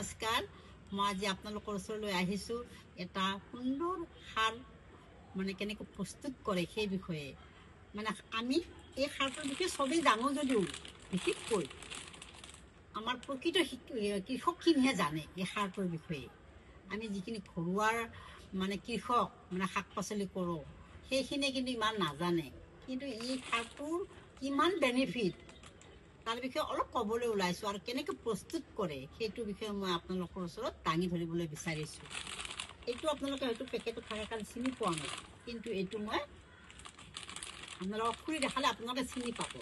নমস্কাৰ। মই আজি আপোনালোকৰ ওচৰলৈ আহিছোঁ এটা সুন্দৰ সাৰ মানে কেনেকৈ প্ৰস্তুত কৰে সেই বিষয়ে। মানে আমি এই সাৰটোৰ বিষয়ে চবেই জানো যদিও বিশেষকৈ আমাৰ প্ৰকৃত কৃষকখিনিহে জানে এই সাৰটোৰ বিষয়ে। আমি যিখিনি ঘৰুৱা মানে কৃষক মানে শাক পাচলি কৰোঁ সেইখিনিয়ে কিন্তু ইমান নাজানে। কিন্তু এই সাৰটোৰ কিমান বেনিফিট তাৰ বিষয়ে অলপ ক'বলৈ ওলাইছোঁ আৰু কেনেকৈ প্ৰস্তুত কৰে সেইটোৰ বিষয়ে মই আপোনালোকৰ ওচৰত দাঙি ধৰিবলৈ বিচাৰিছোঁ। এইটো আপোনালোকে হয়তো পেকেটত থকাৰ কাৰণে চিনি পোৱা নাই, কিন্তু এইটো মই আপোনালোকক খুলি দেখালে আপোনালোকে চিনি পাব।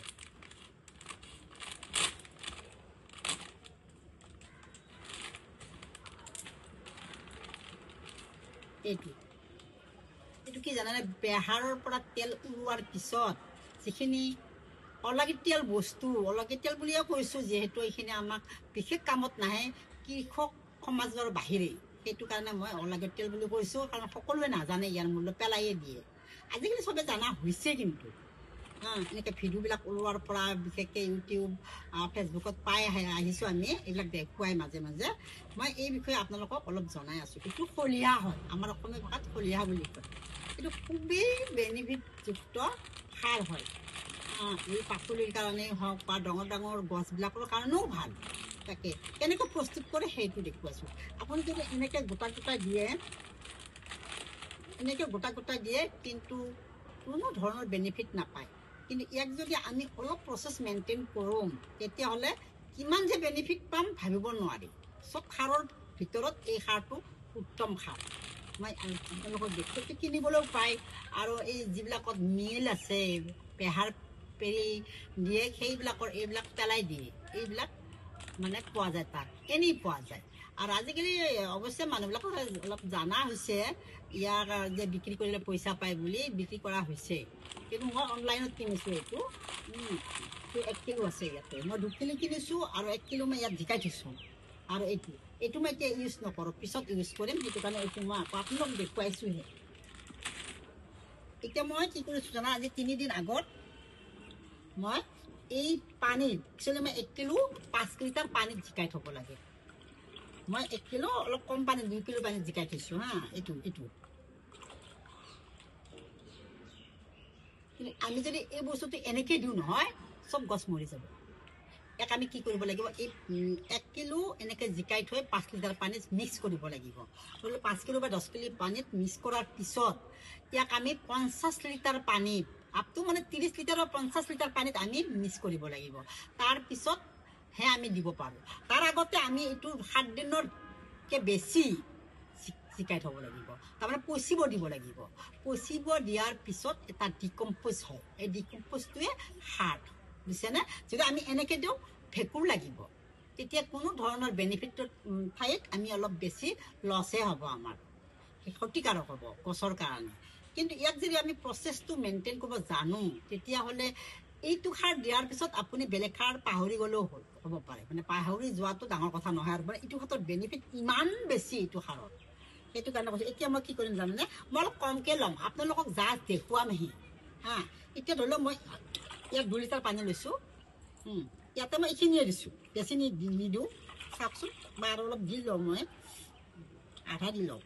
এইটো কি জানেনে? বেহাৰৰ পৰা তেল ওলোৱাৰ পিছত যিখিনি অলাগতিয়াল বস্তু, অলাগতিয়াল বুলিয়ে কৈছোঁ যিহেতু এইখিনি আমাক বিশেষ কামত নাহে কৃষক সমাজৰ বাহিৰে, সেইটো কাৰণে মই অলাগতিয়াল বুলি কৈছোঁ। কাৰণ সকলোৱে নাজানে, ইয়াৰ মূল্য পেলাইয়ে দিয়ে। আজিকালি চবে জানা হৈছে, কিন্তু এনেকৈ ভিডিঅ'বিলাক ওলোৱাৰ পৰা বিশেষকৈ ইউটিউব ফেচবুকত পাই আহিছোঁ আমি, এইবিলাক দেখুৱাই মাজে মাজে মই এই বিষয়ে আপোনালোকক অলপ জনাই আছোঁ। এইটো খলিহা হয়, আমাৰ অসমীয়া ভাষাত খলিহা বুলি কয়। এইটো খুবেই বেনিফিটযুক্ত সাৰ হয়। এই পাচলিৰ কাৰণেই হওক বা ডাঙৰ ডাঙৰ গছবিলাকৰ কাৰণেও ভাল। তাকে কেনেকৈ প্ৰস্তুত কৰে সেইটো দেখুৱাইছোঁ। আপুনি যদি এনেকৈ গোটা গোটা দিয়ে, কিন্তু কোনো ধৰণৰ বেনিফিট নাপায়। কিন্তু ইয়াক যদি আমি অলপ প্ৰচেছ মেইনটেইন কৰোঁ তেতিয়াহ'লে কিমান যে বেনিফিট পাম ভাবিব নোৱাৰি। চব সাৰৰ ভিতৰত এই সাৰটো উত্তম সাৰ। মই আপোনালোকক দেখোঁ কিনিবলৈও পায়, আৰু এই যিবিলাকত মিল আছে বেহাৰ পেৰি দিয়ে এইবিলাক পেলাই দিয়ে, এইবিলাক মানে পোৱা যায়, তাত এনেই পোৱা যায়। আৰু আজিকালি অৱশ্যে মানুহবিলাকৰ অলপ জানা হৈছে ইয়াক যে বিক্ৰী কৰিলে পইচা পায় বুলি, বিক্ৰী কৰা হৈছে। কিন্তু মই অনলাইনত কিনিছোঁ। এইটো 1 কিলো আছে ইয়াতে, মই 2 কিলো কিনিছোঁ আৰু 1 কিলো মই ইয়াত জিকাই থৈছোঁ। আৰু এইটো মই এতিয়া ইউজ নকৰোঁ, পিছত ইউজ কৰিম। সেইটো কাৰণে এইটো মই আকৌ আপোনালোক দেখুৱাইছোঁহে। এতিয়া মই কি কৰিছোঁ জানা, আজি 3 দিন আগত মই এই পানীত, একচুৱেলি মই 1 কিলো 5 লিটাৰ পানীত জিকাই থ'ব লাগে। মই 1 কিলো অলপ কম পানীত 2 কিলো পানীত জিকাই থৈছোঁ। এইটো কিন্তু আমি যদি এই বস্তুটো এনেকৈ দিওঁ নহয়, চব গছ মৰি যাব। ইয়াক আমি কি কৰিব লাগিব, এই 1 কিলো এনেকৈ জিকাই থৈ 5 লিটাৰ পানীত মিক্স কৰিব লাগিব। 5 কিলো বা 10 কিলো পানীত মিক্স কৰাৰ পিছত ইয়াক আমি 50 লিটাৰ পানীত, আপটো মানে 30 লিটাৰ বা 50 লিটাৰ পানীত আমি মিক্স কৰিব লাগিব। তাৰপিছতহে আমি দিব পাৰোঁ। তাৰ আগতে আমি এইটো 7 দিনতকৈ বেছি জিকাই থ'ব লাগিব, তাৰমানে পচিব দিব লাগিব। পচিব দিয়াৰ পিছত এটা ডিকম্প'জ হয়, এই ডিকম্প'জটোৱে সাৰ, বুজিছেনে? যদি আমি এনেকৈ দিওঁ ভেঁকুৰ লাগিব, তেতিয়া কোনো ধৰণৰ বেনিফিটৰ ঠাইত আমি অলপ বেছি লছহে হ'ব, আমাৰ ক্ষতিকাৰক হ'ব গছৰ কাৰণে। কিন্তু ইয়াক যদি আমি প্ৰচেছটো মেইনটেইন কৰিব জানো তেতিয়াহ'লে এইটো সাৰ দিয়াৰ পিছত আপুনি বেলেগ সাৰ পাহৰি গ'লেও হ'ব পাৰে। মানে পাহৰি যোৱাটো ডাঙৰ কথা নহয়, আৰু মানে এইটো ক্ষেত্ৰত বেনিফিট ইমান বেছি এইটো সাৰত। সেইটো কাৰণে কৈছোঁ। এতিয়া মই কি কৰিম জানেনে, মই অলপ কমকৈ ল'ম, আপোনালোকক জাষ্ট দেখুৱামহি। এতিয়া ধৰি লওক মই ইয়াত 2 লিটাৰ পানী লৈছোঁ। ইয়াতে মই এইখিনিয়ে দিছোঁ, বেছি নিদিওঁ, চাওকচোন। বা আৰু অলপ দি লওঁ, মই আধা দি লওঁ,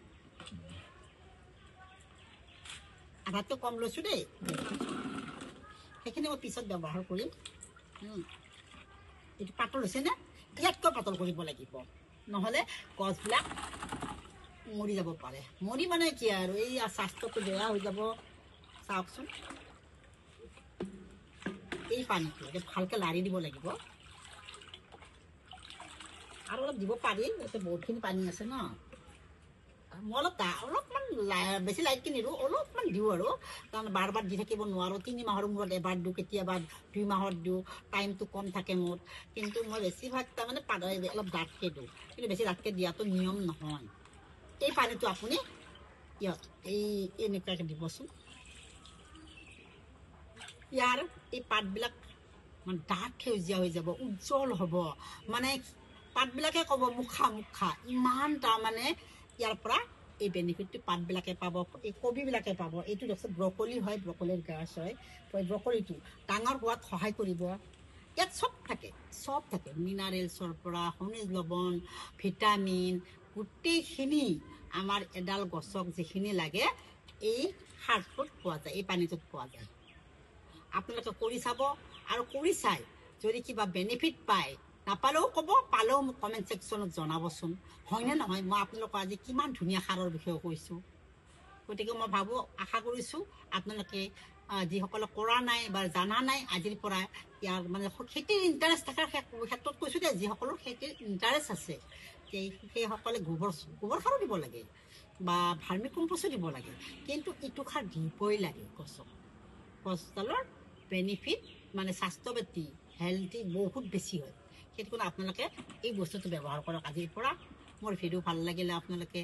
আধাতকৈ কম লৈছোঁ দেই। সেইখিনি মই পিছত ব্যৱহাৰ কৰিম। এইটো পাতল হৈছেনে? ইয়াতকৈ পাতল কৰিব লাগিব, নহ'লে গছবিলাক মৰি যাব পাৰে। মৰি মানে কি আৰু, এই স্বাস্থ্যটো বেয়া হৈ যাব। চাওকচোন, এই পানীটো ভালকৈ লাৰি দিব লাগিব। আৰু অলপ দিব পাৰি, ইয়াতে বহুতখিনি পানী আছে ন। মই অলপমান বেছি লাইটকৈ নিদিওঁ, অলপমান দিওঁ আৰু, কাৰণ বাৰ বাৰ দি থাকিব নোৱাৰোঁ। 3 মাহৰ মূৰত এবাৰ দিওঁ, কেতিয়াবা 2 মাহত দিওঁ, টাইমটো কম থাকে মোৰ। কিন্তু মই বেছিভাগ তাৰমানে অলপ ডাঠকৈ দিওঁ, কিন্তু বেছি ডাঠকৈ দিয়াটো নিয়ম নহয়। এই পানীটো আপুনি ইয়াত এনেকুৱাকৈ দিবচোন। ইয়াৰ এই পাতবিলাক মানে ডাঠ সেউজীয়া হৈ যাব, উজ্জ্বল হ'ব। মানে পাতবিলাকে ক'ব মুখা মুখা, ইমান তাৰমানে ইয়াৰ পৰা এই বেনিফিটটো পাতবিলাকে পাব, এই কবিবিলাকে পাব। এইটো দেখোন ব্ৰকলি হয়, ব্ৰকলিৰ গাছ হয়। ব্ৰকলিটো ডাঙৰ হোৱাত সহায় কৰিব, ইয়াত চব থাকে মিনাৰেলছৰ পৰা খনিজ লৱণ ভিটামিন গোটেইখিনি আমাৰ এডাল গছক যিখিনি লাগে এই সাৰটোত পোৱা যায়, এই পানীটোত পোৱা যায়। আপোনালোকে কৰি চাব, আৰু কৰি চাই যদি কিবা বেনিফিট পায়, নাপালেও ক'ব, পালেও মোক কমেণ্ট ছেকশ্যনত জনাবচোন, হয়নে নহয়। মই আপোনালোকক আজি কিমান ধুনীয়া সাৰৰ বিষয়ে কৈছোঁ। গতিকে মই ভাবোঁ, আশা কৰিছোঁ আপোনালোকে যিসকলে কৰা নাই বা জানা নাই, আজিৰ পৰা ইয়াৰ মানে খেতিৰ ইণ্টাৰেষ্ট থকাৰ ক্ষেত্ৰত কৈছোঁ যে যিসকলৰ খেতিৰ ইণ্টাৰেষ্ট আছে সেইসকলে গোবৰ সাৰো দিব লাগে বা ভাৰ্মি কম্পোষ্টো দিব লাগে, কিন্তু ইটো সাৰ দিবই লাগে গছডালৰ বেনিফিট মানে স্বাস্থ্য পাতি হেল্থি বহুত বেছি হয়। সেইটো কাৰণে আপোনালোকে এই বস্তুটো ব্যৱহাৰ কৰক আজিৰ পৰা। মোৰ ভিডিঅ' ভাল লাগিলে আপোনালোকে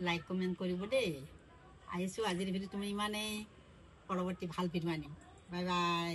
লাইক কমেণ্ট কৰিব দেই। আহিছোঁ আজিৰ ভিডিঅ'টো মই ইমানেই, পৰৱৰ্তী ভাল ভিডিঅ' আনিম। Bye bye.